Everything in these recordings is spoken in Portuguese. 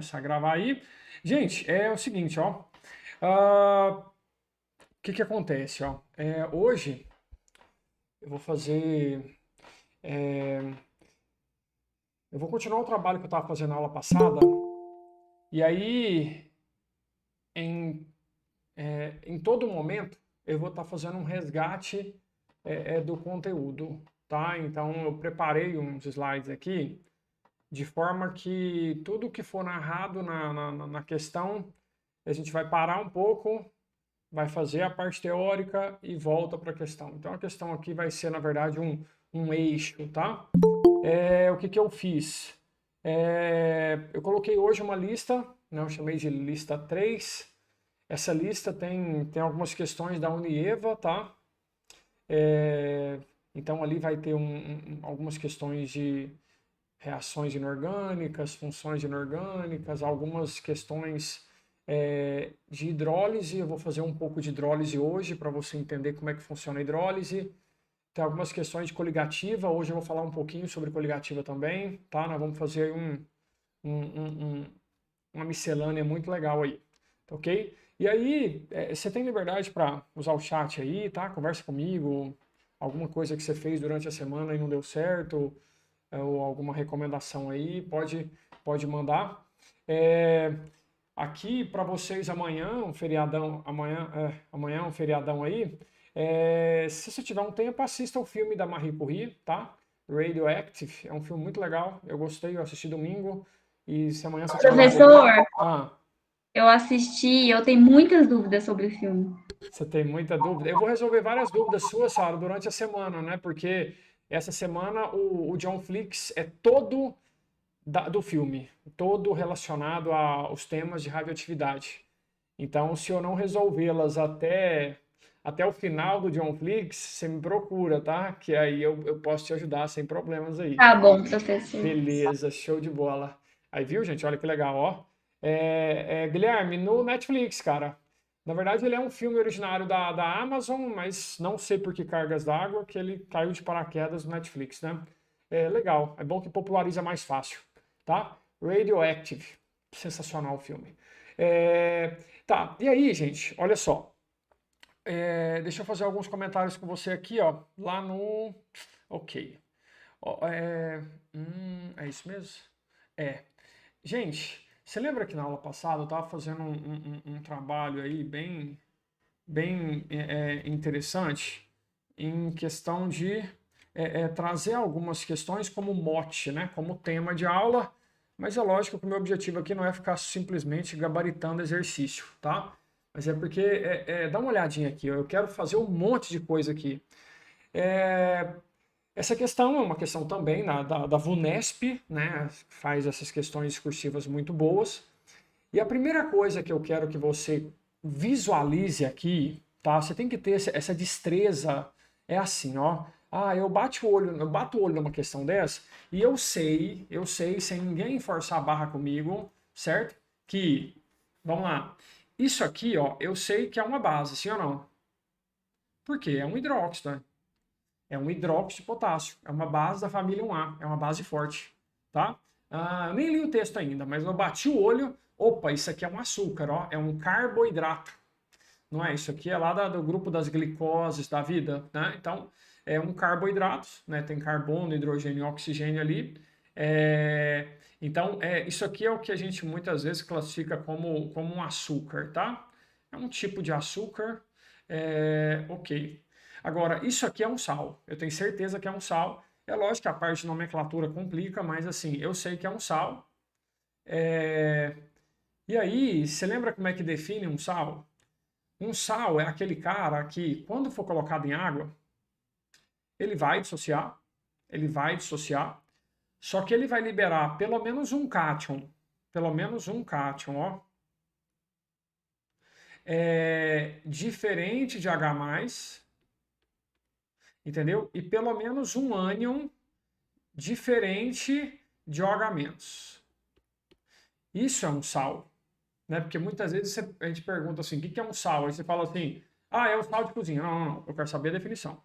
Começar a gravar aí. Gente, é o seguinte, ó. O que acontece, ó? Hoje eu vou fazer. é, eu vou continuar o trabalho que eu estava fazendo na aula passada. E aí, em, em todo momento, eu vou estar fazendo um resgate do conteúdo, tá? Então, eu preparei uns slides aqui de forma que tudo que for narrado na questão, a gente vai parar um pouco, vai fazer a parte teórica e volta para a questão. Então a questão aqui vai ser, na verdade, um eixo, tá? O que eu fiz? Eu coloquei hoje uma lista, né, eu chamei de lista 3. Essa lista tem algumas questões da Unieva, tá? Então ali vai ter algumas questões de reações inorgânicas, funções inorgânicas, algumas questões de hidrólise. Eu vou fazer um pouco de hidrólise hoje para você entender como é que funciona a hidrólise. Tem algumas questões de coligativa. Hoje eu vou falar um pouquinho sobre coligativa também, tá? Nós vamos fazer uma miscelânea muito legal aí, tá ok? E aí, você tem liberdade para usar o chat aí, tá? Conversa comigo, alguma coisa que você fez durante a semana e não deu certo, ou alguma recomendação aí, pode mandar. É, Aqui para vocês amanhã, um feriadão, amanhã é um feriadão aí. Se você tiver um tempo, assista o filme da Marie Curie, tá? Radioactive, é um filme muito legal, eu gostei, eu assisti domingo, e se amanhã você tiver um tempo... Professor, Ah, eu assisti e eu tenho muitas dúvidas sobre o filme. você tem muita dúvida? Eu vou resolver várias dúvidas suas, Sara, durante a semana, né? Porque essa semana o John Flix é todo do filme, todo relacionado aos temas de radioatividade. Então, se eu não resolvê-las até o final do John Flix, você me procura, tá? Que aí eu posso te ajudar sem problemas aí. Tá bom, professor. Beleza, show de bola. Aí, viu, gente? Olha que legal, ó. Guilherme, no Netflix, cara. Na verdade, ele é um filme originário da Amazon, mas não sei por que cargas d'água que ele caiu de paraquedas no Netflix, né? É legal, é bom que populariza mais fácil, tá? Radioactive, sensacional o filme. Tá, e aí, gente, olha só. Deixa eu fazer alguns comentários com você aqui, ó, lá no... Ok. Ó, é isso mesmo? É. Gente, você lembra que na aula passada eu estava fazendo um trabalho aí bem interessante em questão de trazer algumas questões como mote, né, como tema de aula, mas é lógico que o meu objetivo aqui não é ficar simplesmente gabaritando exercício, tá? Mas é porque, dá uma olhadinha aqui, ó, eu quero fazer um monte de coisa aqui. É, Essa questão é uma questão também da VUNESP, né? Faz essas questões discursivas muito boas. E a primeira coisa que eu quero que você visualize aqui, tá? Você tem que ter essa destreza. É assim, ó. Eu bato o olho numa questão dessa e eu sei, sem ninguém forçar a barra comigo, certo? Que, vamos lá, isso aqui, ó, eu sei que é uma base, sim ou não? Por quê? É um hidróxido, né? É um hidróxido de potássio. É uma base da família 1A. É uma base forte. Tá? Eu nem li o texto ainda, mas eu bati o olho. Opa, isso aqui é um açúcar, ó. É um carboidrato. Não é? Isso aqui é lá do grupo das glicoses da vida. Né? Então, é um carboidrato. Né? Tem carbono, hidrogênio e oxigênio ali. Então, isso aqui é o que a gente muitas vezes classifica como um açúcar. Tá? É um tipo de açúcar. Ok. Agora, isso aqui é um sal. Eu tenho certeza que é um sal. É lógico que a parte de nomenclatura complica, mas assim, eu sei que é um sal. É, E aí, você lembra como é que define um sal? Um sal é aquele cara que, quando for colocado em água, ele vai dissociar, só que ele vai liberar pelo menos um cátion, ó, diferente de H+, entendeu? E pelo menos um ânion diferente de OH-. Isso é um sal, né? Porque muitas vezes a gente pergunta assim, o que é um sal? Aí você fala assim, é o sal de cozinha. Não, não, não, eu quero saber a definição.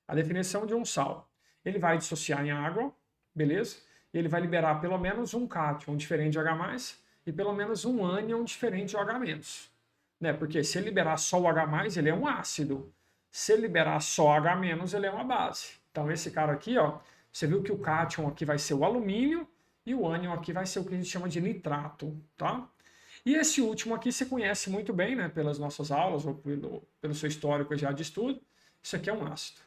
A definição de um sal. Ele vai dissociar em água, beleza? E ele vai liberar pelo menos um cátion diferente de H+, e pelo menos um ânion diferente de OH-. Né? Porque se ele liberar só o H+, ele é um ácido. Se ele liberar só H-, ele é uma base. Então esse cara aqui, ó, você viu que o cátion aqui vai ser o alumínio e o ânion aqui vai ser o que a gente chama de nitrato, tá? E esse último aqui você conhece muito bem, né, pelas nossas aulas ou pelo seu histórico já de estudo. Isso aqui é um ácido.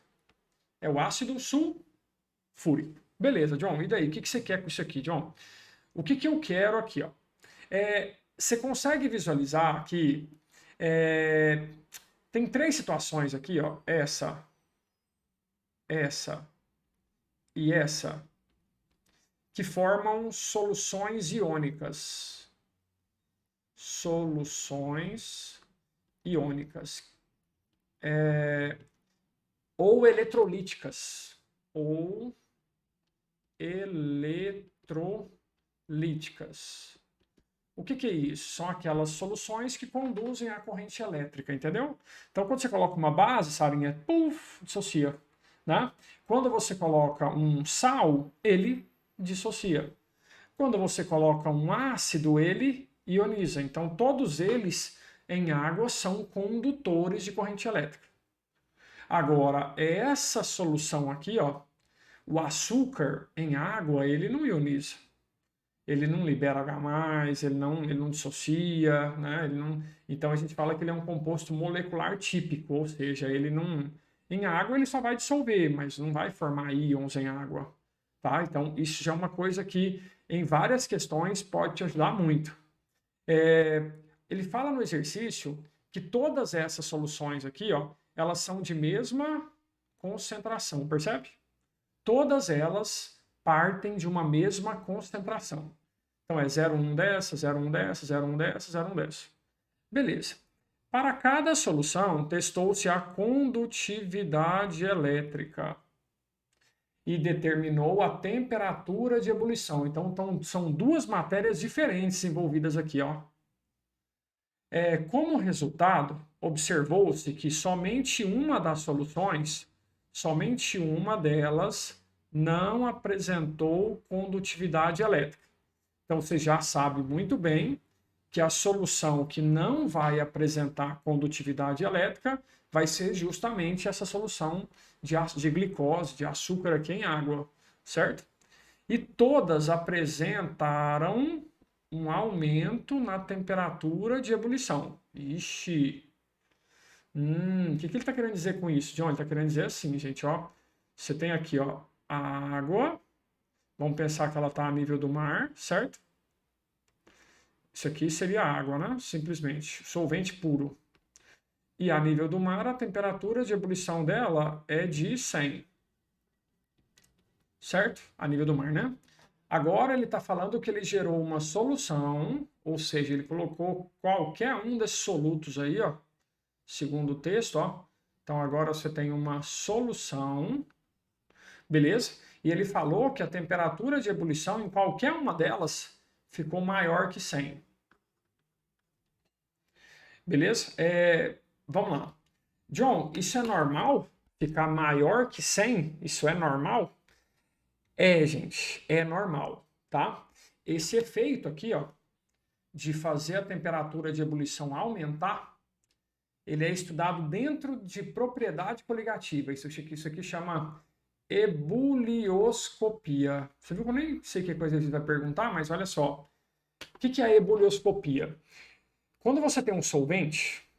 É o ácido sulfúrico. Beleza, John, e daí? O que você quer com isso aqui, John? O que eu quero aqui, ó? Você consegue visualizar que tem 3 situações aqui, ó, essa e essa, que formam soluções iônicas. Soluções iônicas. Ou eletrolíticas. Ou eletrolíticas. O que é isso? São aquelas soluções que conduzem à corrente elétrica, entendeu? Então, quando você coloca uma base, Sarinha, puf, dissocia. Né? Quando você coloca um sal, ele dissocia. Quando você coloca um ácido, ele ioniza. Então, todos eles em água são condutores de corrente elétrica. Agora, essa solução aqui, ó, o açúcar em água, ele não ioniza. Ele não libera H+, ele não dissocia, né? Então a gente fala que ele é um composto molecular típico, ou seja, ele não... Em água ele só vai dissolver, mas não vai formar íons em água, tá? Então isso já é uma coisa que em várias questões pode te ajudar muito. Ele fala no exercício que todas essas soluções aqui, ó, elas são de mesma concentração, percebe? Todas elas partem de uma mesma concentração. Então é 0,1 dessa, 0,1 dessa, 0,1 dessa, 0,1 dessa. Beleza. Para cada solução, testou-se a condutividade elétrica e determinou a temperatura de ebulição. Então são 2 matérias diferentes envolvidas aqui, ó. Como resultado, observou-se que somente uma das soluções, somente uma delas, não apresentou condutividade elétrica. Então você já sabe muito bem que a solução que não vai apresentar condutividade elétrica vai ser justamente essa solução de glicose, de açúcar aqui em água, certo? E todas apresentaram um aumento na temperatura de ebulição. Ixi! O que ele está querendo dizer com isso, John? Ele está querendo dizer assim, gente, ó. Você tem aqui, ó, a água. Vamos pensar que ela está a nível do mar, certo? Isso aqui seria água, né? Simplesmente, solvente puro. E a nível do mar, a temperatura de ebulição dela é de 100. Certo? A nível do mar, né? Agora ele está falando que ele gerou uma solução, ou seja, ele colocou qualquer um desses solutos aí, ó, segundo o texto, ó. Então agora você tem uma solução, beleza? E ele falou que a temperatura de ebulição em qualquer uma delas ficou maior que 100. Beleza? Vamos lá. John, isso é normal? Ficar maior que 100? Isso é normal? Gente, é normal, tá? Esse efeito aqui, ó, de fazer a temperatura de ebulição aumentar, ele é estudado dentro de propriedade coligativa. Isso aqui chama ebulioscopia. Você viu que eu nem sei que coisa a gente vai perguntar, mas olha só. O que é a ebulioscopia? Quando você tem um solvente,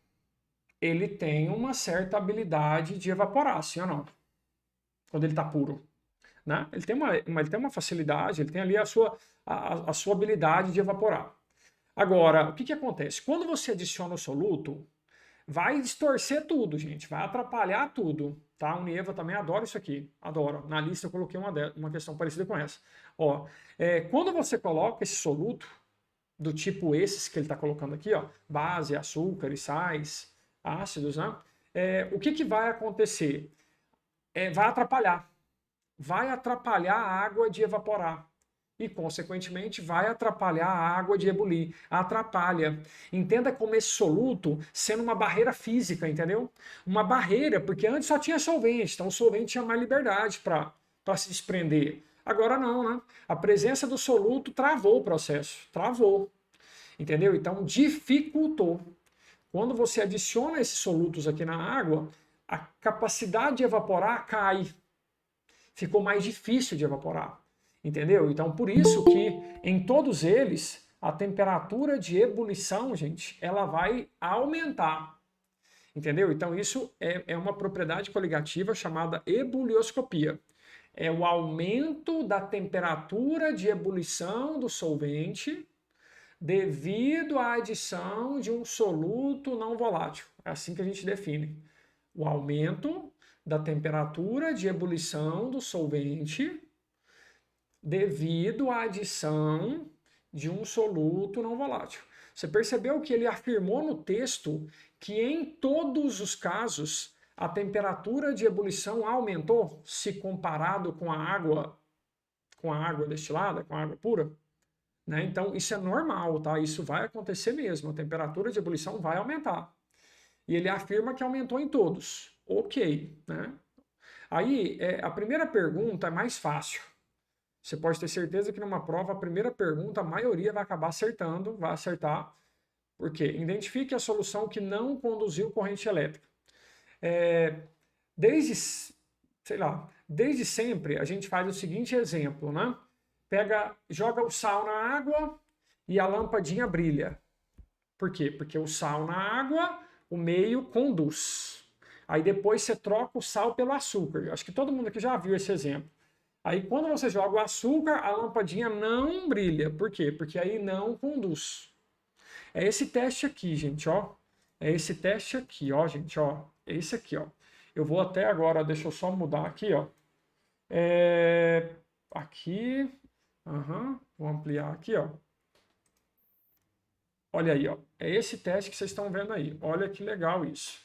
ele tem uma certa habilidade de evaporar, sim ou não? Quando ele está puro. Né? Ele tem uma facilidade, ele tem ali a sua habilidade de evaporar. Agora, o que acontece? Quando você adiciona o soluto, vai distorcer tudo, gente, vai atrapalhar tudo. Tá? A Unieva também adora isso aqui, adora. Na lista eu coloquei uma questão parecida com essa. Ó, quando você coloca esse soluto, do tipo esses que ele está colocando aqui, ó, base, açúcares, sais, ácidos, né? O que vai acontecer? Vai atrapalhar. Vai atrapalhar a água de evaporar. E, consequentemente, vai atrapalhar a água de ebulir. Atrapalha. Entenda como esse soluto sendo uma barreira física, entendeu? Uma barreira, porque antes só tinha solvente, então o solvente tinha mais liberdade para se desprender. Agora não, né? A presença do soluto travou o processo. Travou. Entendeu? Então, dificultou. Quando você adiciona esses solutos aqui na água, a capacidade de evaporar cai. Ficou mais difícil de evaporar. Entendeu? Então, por isso que em todos eles, a temperatura de ebulição, gente, ela vai aumentar. Entendeu? Então, isso é uma propriedade coligativa chamada ebulioscopia. É o aumento da temperatura de ebulição do solvente devido à adição de um soluto não volátil. É assim que a gente define. O aumento da temperatura de ebulição do solvente devido à adição de um soluto não volátil. Você percebeu que ele afirmou no texto que em todos os casos a temperatura de ebulição aumentou se comparado com a água destilada, com a água pura? Né? Então, isso é normal, tá? Isso vai acontecer mesmo, a temperatura de ebulição vai aumentar. E ele afirma que aumentou em todos. Ok, né? Aí, a primeira pergunta é mais fácil. Você pode ter certeza que numa prova, a primeira pergunta, a maioria vai acabar acertando, vai acertar. Por quê? Identifique a solução que não conduziu corrente elétrica. Desde sempre, a gente faz o seguinte exemplo, né? Joga o sal na água e a lampadinha brilha. Por quê? Porque o sal na água, o meio conduz. Aí depois você troca o sal pelo açúcar. Acho que todo mundo aqui já viu esse exemplo. Aí quando você joga o açúcar, a lampadinha não brilha. Por quê? Porque aí não conduz. É esse teste aqui, gente, ó. É esse teste aqui, ó, gente, ó. É esse aqui, ó. Eu vou até agora, deixa eu só mudar aqui, ó. Aqui. Vou ampliar aqui, ó. Olha aí, ó. É esse teste que vocês estão vendo aí. Olha que legal isso.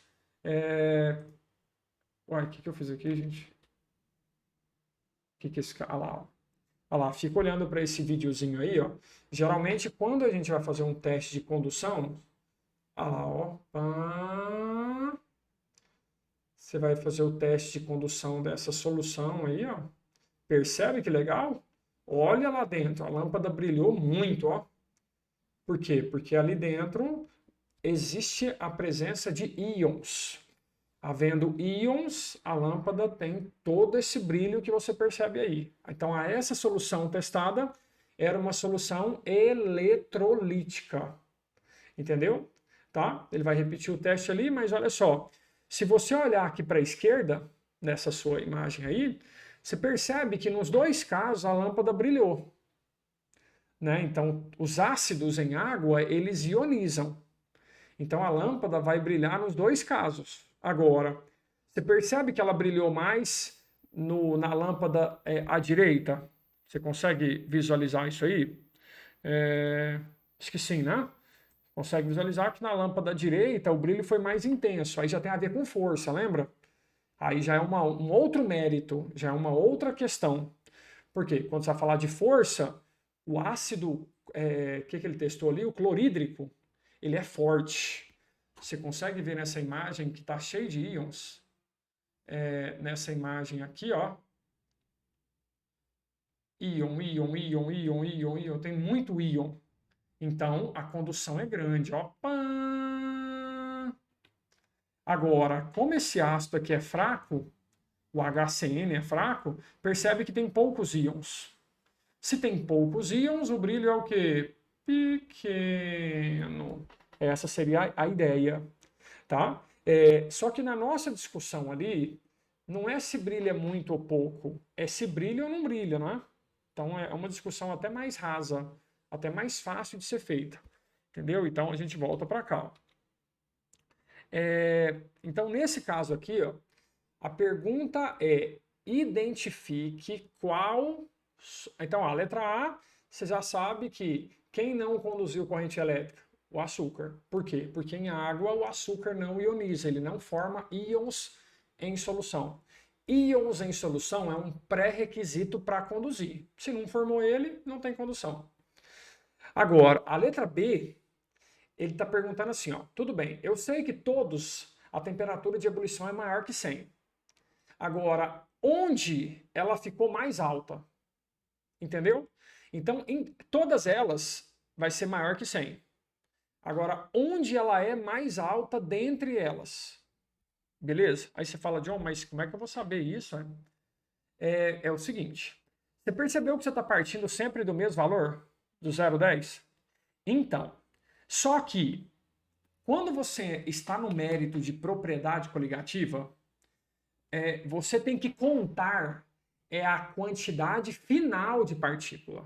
Uai, o que eu fiz aqui, gente? Que esse cara... lá, ó. Olha lá, fica olhando para esse videozinho aí, ó. Geralmente, quando a gente vai fazer um teste de condução, olha lá, ó. Você vai fazer o teste de condução dessa solução aí, ó. Percebe que legal? Olha lá dentro, a lâmpada brilhou muito, ó. Por quê? Porque ali dentro existe a presença de íons. Havendo íons, a lâmpada tem todo esse brilho que você percebe aí. Então, essa solução testada era uma solução eletrolítica. Entendeu? Tá? Ele vai repetir o teste ali, mas olha só. Se você olhar aqui para a esquerda, nessa sua imagem aí, você percebe que nos dois casos a lâmpada brilhou. Né? Então, os ácidos em água, eles ionizam. Então, a lâmpada vai brilhar nos dois casos. Agora, você percebe que ela brilhou mais na lâmpada à direita? Você consegue visualizar isso aí? Acho que sim, né? Consegue visualizar que na lâmpada à direita o brilho foi mais intenso. Aí já tem a ver com força, lembra? Aí já é um outro mérito, já é uma outra questão. Por quê? Quando você vai falar de força, o ácido, que ele testou ali, o clorídrico, ele é forte. Você consegue ver nessa imagem que está cheio de íons. Nessa imagem aqui, ó. Íon, íon, íon, íon, íon, íon. Tem muito íon. Então, a condução é grande, ó. Pã! Agora, como esse ácido aqui é fraco, o HCN é fraco, percebe que tem poucos íons. Se tem poucos íons, o brilho é o quê? Pequeno. Essa seria a ideia, tá? Só que na nossa discussão ali, não é se brilha muito ou pouco, é se brilha ou não brilha, não é? Então é uma discussão até mais rasa, até mais fácil de ser feita, entendeu? Então a gente volta para cá. Então nesse caso aqui, ó, a pergunta é: identifique qual. Então, a letra A, você já sabe que quem não conduziu corrente elétrica? O açúcar. Por quê? Porque em água o açúcar não ioniza, ele não forma íons em solução. Íons em solução é um pré-requisito para conduzir. Se não formou ele, não tem condução. Agora, a letra B, ele está perguntando assim, ó, tudo bem, eu sei que todos a temperatura de ebulição é maior que 100. Agora, onde ela ficou mais alta? Entendeu? Então, em todas elas vai ser maior que 100. Agora, onde ela é mais alta dentre elas? Beleza? Aí você fala, John, mas como é que eu vou saber isso? É o seguinte, você percebeu que você está partindo sempre do mesmo valor? Do 0,10? Então, só que quando você está no mérito de propriedade coligativa, você tem que contar a quantidade final de partícula.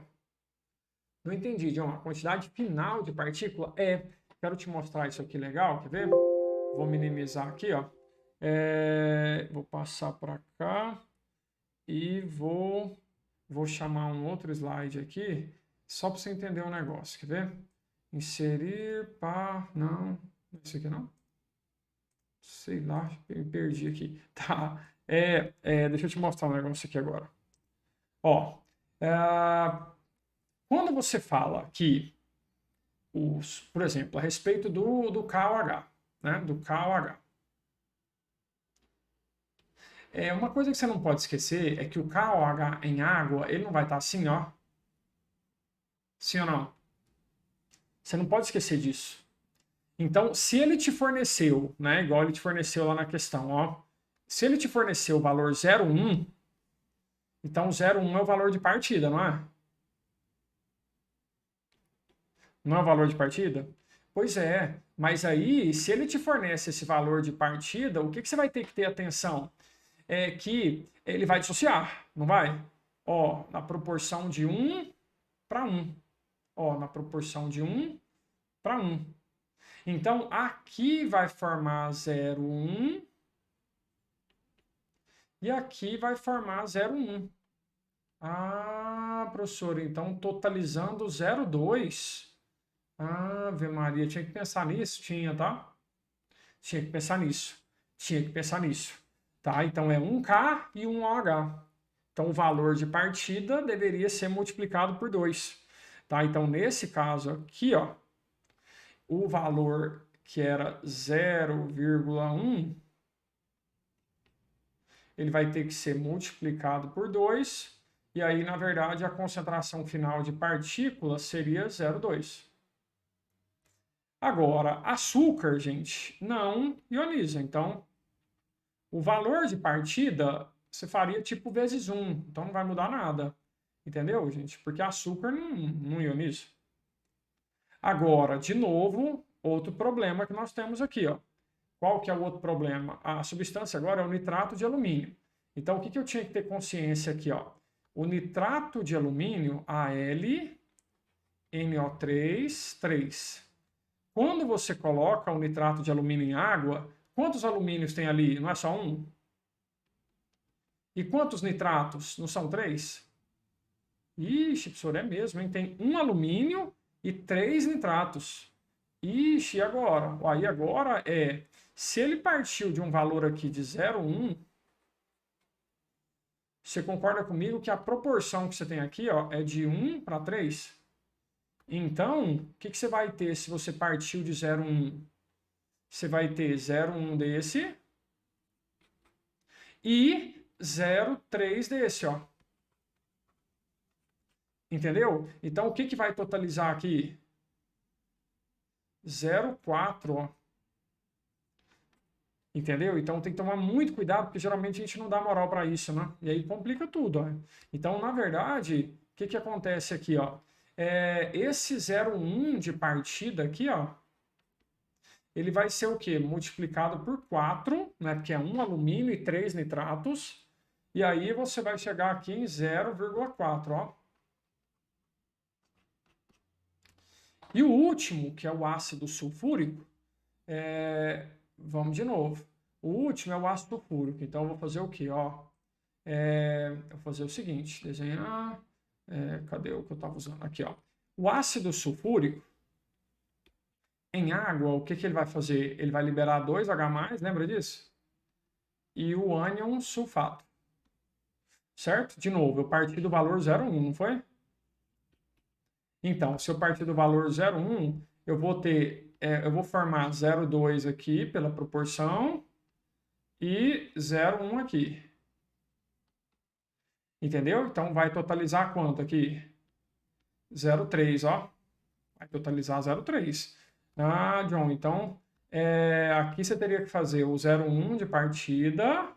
Não entendi, John. A quantidade final de partícula Quero te mostrar isso aqui legal, quer ver? Vou minimizar aqui, ó. Vou passar para cá e vou chamar um outro slide aqui, só para você entender o negócio, quer ver? Inserir, não, esse aqui não. Sei lá, perdi aqui. Tá, deixa eu te mostrar um negócio aqui agora. Ó, quando você fala que, por exemplo, a respeito do KOH, né, do KOH, uma coisa que você não pode esquecer é que o KOH em água, ele não vai estar assim, ó. Sim ou não? Você não pode esquecer disso. Então, se ele te forneceu, né, igual ele te forneceu lá na questão, ó, se ele te forneceu o valor 0,1, então 0,1 é o valor de partida, não é? Não é o valor de partida? Pois é, mas aí, se ele te fornece esse valor de partida, o que você vai ter que ter atenção? É que ele vai dissociar, não vai? Ó, na proporção de 1 para 1. Ó, na proporção de 1 para 1. Então, aqui vai formar 0,1 e aqui vai formar 0,1. Ah, professor, então totalizando 0,2. Ave Maria, tinha que pensar nisso? Tinha, tá? Tinha que pensar nisso. Tinha que pensar nisso. Tá? Então é 1K e 1OH. Então o valor de partida deveria ser multiplicado por 2. Tá? Então nesse caso aqui, ó, o valor que era 0,1, ele vai ter que ser multiplicado por 2, e aí, na verdade, a concentração final de partículas seria 0,2. Agora, açúcar, gente, não ioniza. Então, o valor de partida, você faria tipo vezes 1. Então, não vai mudar nada. Entendeu, gente? Porque açúcar não ioniza. Agora, de novo, outro problema que nós temos aqui, ó. Qual que é o outro problema? A substância agora é o nitrato de alumínio. Então, o que eu tinha que ter consciência aqui, ó? O nitrato de alumínio, AlNO3, 3. Quando você coloca o nitrato de alumínio em água, quantos alumínios tem ali? Não é só um? E quantos nitratos? Não são 3? Ixi, professor, é mesmo, hein? Tem um alumínio e 3 nitratos. Ixi, e agora? Aí agora se ele partiu de um valor aqui de 0,1, você concorda comigo que a proporção que você tem aqui, ó, é de 1 para 3? Então, o que você vai ter se você partiu de 0,1? Você vai ter 0,1 desse e 0,3 desse, ó. Entendeu? Então, o que vai totalizar aqui? 0,4, ó. Entendeu? Então tem que tomar muito cuidado, porque geralmente a gente não dá moral para isso, né? E aí complica tudo, ó. Então, na verdade, o que acontece aqui, ó? Esse 0,1 de partida aqui, ó, ele vai ser o quê? Multiplicado por 4, né? Porque é 1 alumínio e 3 nitratos. E aí você vai chegar aqui em 0,4, ó. E o último, que é o ácido sulfúrico, vamos de novo. O último é o ácido sulfúrico. Então eu vou fazer o quê? Ó, eu vou fazer o seguinte, desenhar. Cadê o que eu estava usando? Aqui, ó. O ácido sulfúrico, em água, o que ele vai fazer? Ele vai liberar 2H+, lembra disso? E o ânion sulfato. Certo? De novo, eu parti do valor 0,1, não foi? Então, se eu partir do valor 0,1, eu vou ter, eu vou formar 0,2 aqui pela proporção e 0,1 aqui. Entendeu? Então, vai totalizar quanto aqui? 0,3, ó. Vai totalizar 0,3. Ah, John, então aqui você teria que fazer o 0,1 de partida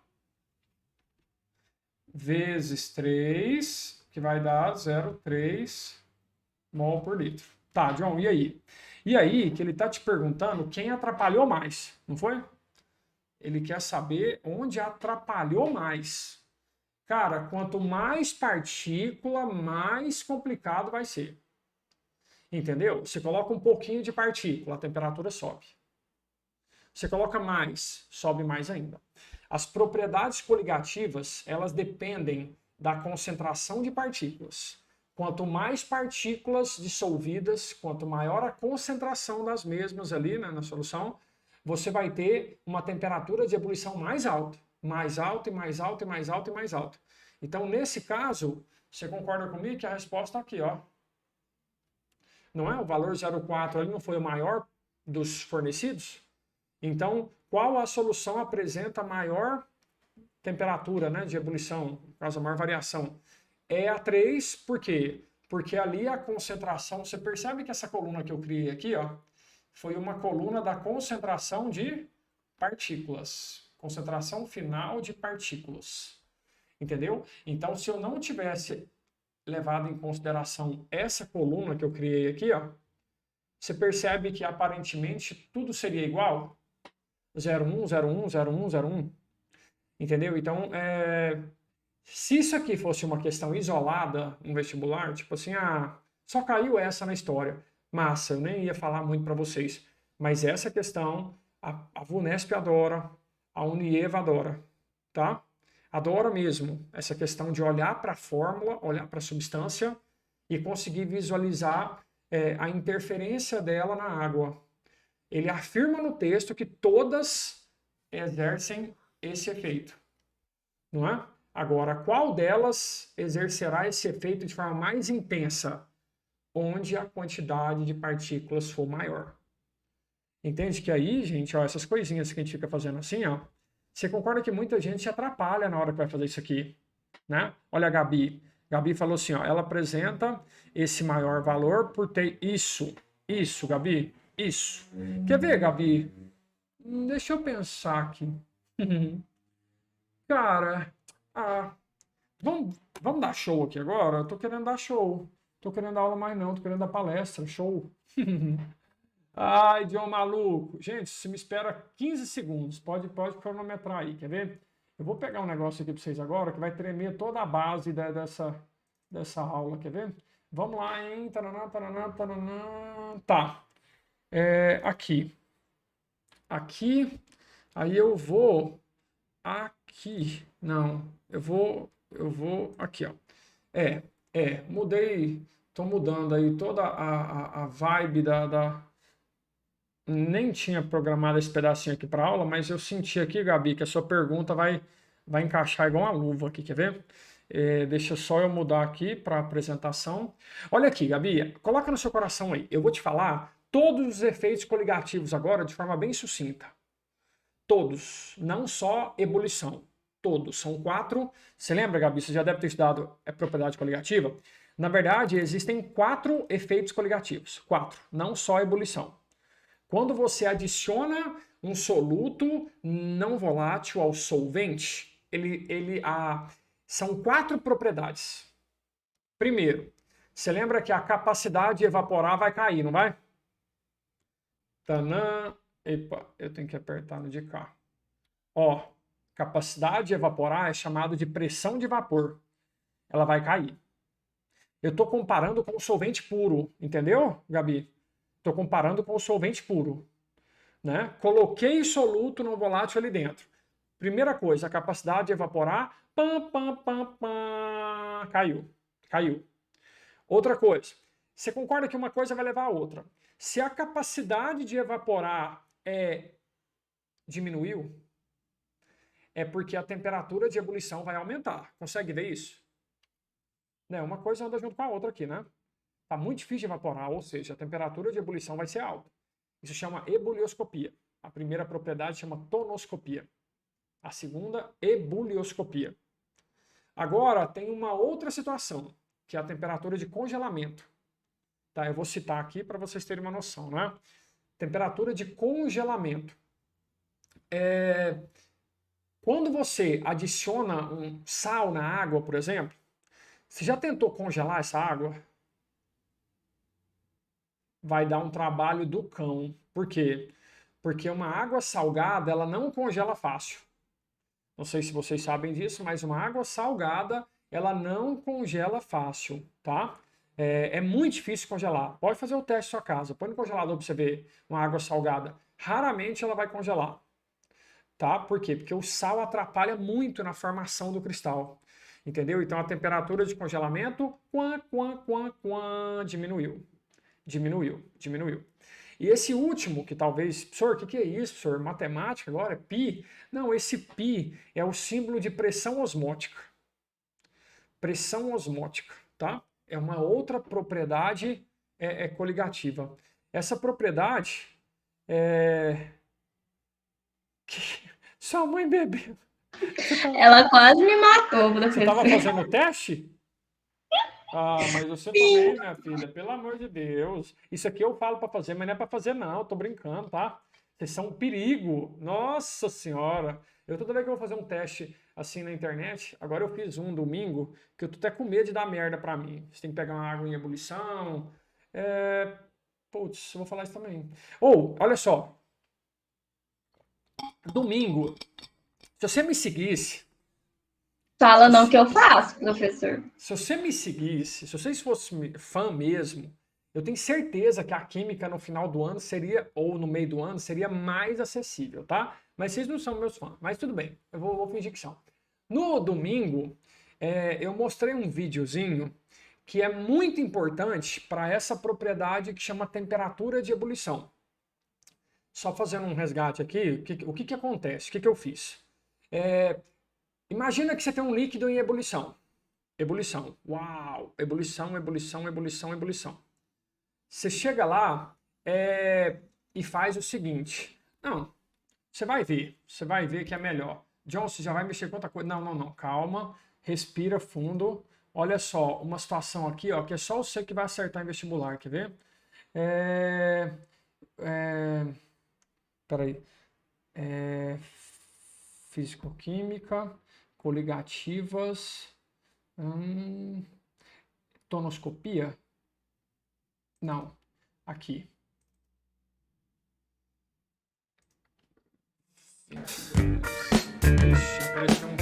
vezes 3, que vai dar 0,3 mol por litro. Tá, John, e aí? E aí que ele tá te perguntando quem atrapalhou mais, não foi? Ele quer saber onde atrapalhou mais. Cara, quanto mais partícula, mais complicado vai ser. Entendeu? Você coloca um pouquinho de partícula, a temperatura sobe. Você coloca mais, sobe mais ainda. As propriedades coligativas, elas dependem da concentração de partículas. Quanto mais partículas dissolvidas, quanto maior a concentração das mesmas ali, né, na solução, você vai ter uma temperatura de ebulição mais alta. Mais alta e mais alta e mais alta e mais alta. Então, nesse caso, você concorda comigo que a resposta está aqui, ó. Não é? O valor 0,4 ali não foi o maior dos fornecidos? Então, qual a solução apresenta maior temperatura, né, de ebulição, causa maior variação? É a 3, por quê? Porque ali a concentração, você percebe que essa coluna que eu criei aqui, ó, foi uma coluna da concentração de partículas. Concentração final de partículas. Entendeu? Então, se eu não tivesse levado em consideração essa coluna que eu criei aqui, ó, você percebe que aparentemente tudo seria igual? 0,1, 0,1, 0,1, 0,1. Entendeu? Então, se isso aqui fosse uma questão isolada no vestibular, tipo assim, só caiu essa na história. Massa, eu nem ia falar muito para vocês. Mas essa questão, a VUNESP adora, a Unieva adora, tá? Adora mesmo essa questão de olhar para a fórmula, olhar para a substância e conseguir visualizar a interferência dela na água. Ele afirma no texto que todas exercem esse efeito, não é? Agora, qual delas exercerá esse efeito de forma mais intensa? Onde a quantidade de partículas for maior. Entende que aí, gente, ó, essas coisinhas que a gente fica fazendo assim, ó, você concorda que muita gente se atrapalha na hora que vai fazer isso aqui, né? Olha a Gabi. Gabi falou assim, ó, ela apresenta esse maior valor por ter isso. Isso, Gabi. Isso. Quer ver, Gabi? Deixa eu pensar aqui. Cara, vamos dar show aqui agora? Eu tô querendo dar show. Tô querendo dar aula mais não, tô querendo dar palestra, show. Ai, John maluco. Gente, se me espera 15 segundos, pode cronometrar aí, quer ver? Eu vou pegar um negócio aqui para vocês agora que vai tremer toda a base dessa aula, quer ver? Vamos lá, hein? Taraná, taraná, taraná. Tá. Aqui. Aqui. Aí eu vou aqui. Não, eu vou aqui, ó. Mudei, tô mudando aí toda a vibe nem tinha programado esse pedacinho aqui para aula, mas eu senti aqui, Gabi, que a sua pergunta vai encaixar igual uma luva aqui, quer ver? Deixa só eu mudar aqui para apresentação. Olha aqui, Gabi, coloca no seu coração aí. Eu vou te falar todos os efeitos coligativos agora de forma bem sucinta. Todos, não só ebulição. Todos, são 4. Você lembra, Gabi? Você já deve ter estudado a propriedade coligativa. Na verdade, existem 4 efeitos coligativos. 4, não só ebulição. Quando você adiciona um soluto não volátil ao solvente, são 4 propriedades. Primeiro, você lembra que a capacidade de evaporar vai cair, não vai? Tanã. Epa, eu tenho que apertar no de cá. Ó, capacidade de evaporar é chamado de pressão de vapor. Ela vai cair. Eu estou comparando com o solvente puro, entendeu, Gabi? Estou comparando com o solvente puro. Né? Coloquei soluto não volátil ali dentro. Primeira coisa, a capacidade de evaporar, caiu. Outra coisa, você concorda que uma coisa vai levar a outra? Se a capacidade de evaporar diminuiu, é porque a temperatura de ebulição vai aumentar. Consegue ver isso? Né? Uma coisa anda junto com a outra aqui, né? Tá muito difícil de evaporar, ou seja, a temperatura de ebulição vai ser alta. Isso chama ebulioscopia. A primeira propriedade chama tonoscopia. A segunda, ebulioscopia. Agora, tem uma outra situação, que é a temperatura de congelamento. Tá, eu vou citar aqui para vocês terem uma noção, né? temperatura de congelamento. Quando você adiciona um sal na água, por exemplo, você já tentou congelar essa água? Vai dar um trabalho do cão. Por quê? Porque uma água salgada, ela não congela fácil. Não sei se vocês sabem disso, mas uma água salgada, ela não congela fácil, tá? É muito difícil congelar. Pode fazer o teste na sua casa. Põe no congelador para você ver uma água salgada. Raramente ela vai congelar, tá? Por quê? Porque o sal atrapalha muito na formação do cristal, entendeu? Então a temperatura de congelamento, diminuiu. Diminuiu. E esse último, que talvez, professor, o que é isso, professor? Matemática agora? Pi? Não, esse pi é o símbolo de pressão osmótica. Pressão osmótica, tá? É uma outra propriedade coligativa. Essa propriedade Sua mãe bebeu. Ela quase me matou, Você estava professor. fazendo o teste? Ah, mas você também, minha filha, pelo amor de Deus. Isso aqui eu falo para fazer, mas não é para fazer não, eu tô brincando, tá? Vocês são um perigo. Nossa Senhora. Eu toda vez que eu vou fazer um teste assim na internet, agora eu fiz um domingo, que eu tô até com medo de dar merda para mim. Você tem que pegar uma água em ebulição. Putz, eu vou falar isso também. Ou, olha só. Domingo, se você me seguisse, Fala não que eu faço, professor. se você me seguisse, se vocês fossem fã mesmo, eu tenho certeza que a química no final do ano seria, ou no meio do ano, seria mais acessível, tá? Mas vocês não são meus fãs. Mas tudo bem, eu vou fingir que são. No domingo, eu mostrei um videozinho que é muito importante para essa propriedade que chama temperatura de ebulição. Só fazendo um resgate aqui, o que acontece? O que eu fiz? Imagina que você tem um líquido em ebulição. Ebulição. Uau! Ebulição, ebulição, ebulição, ebulição. Você chega lá e faz o seguinte. Não, você vai ver que é melhor. John, você já vai mexer com outra coisa. Não, calma, respira fundo. Olha só, uma situação aqui, ó, que é só você que vai acertar em vestibular, quer ver? Peraí. Físico-química, coligativas, tonoscopia? Não, aqui. Ixi, apareceu um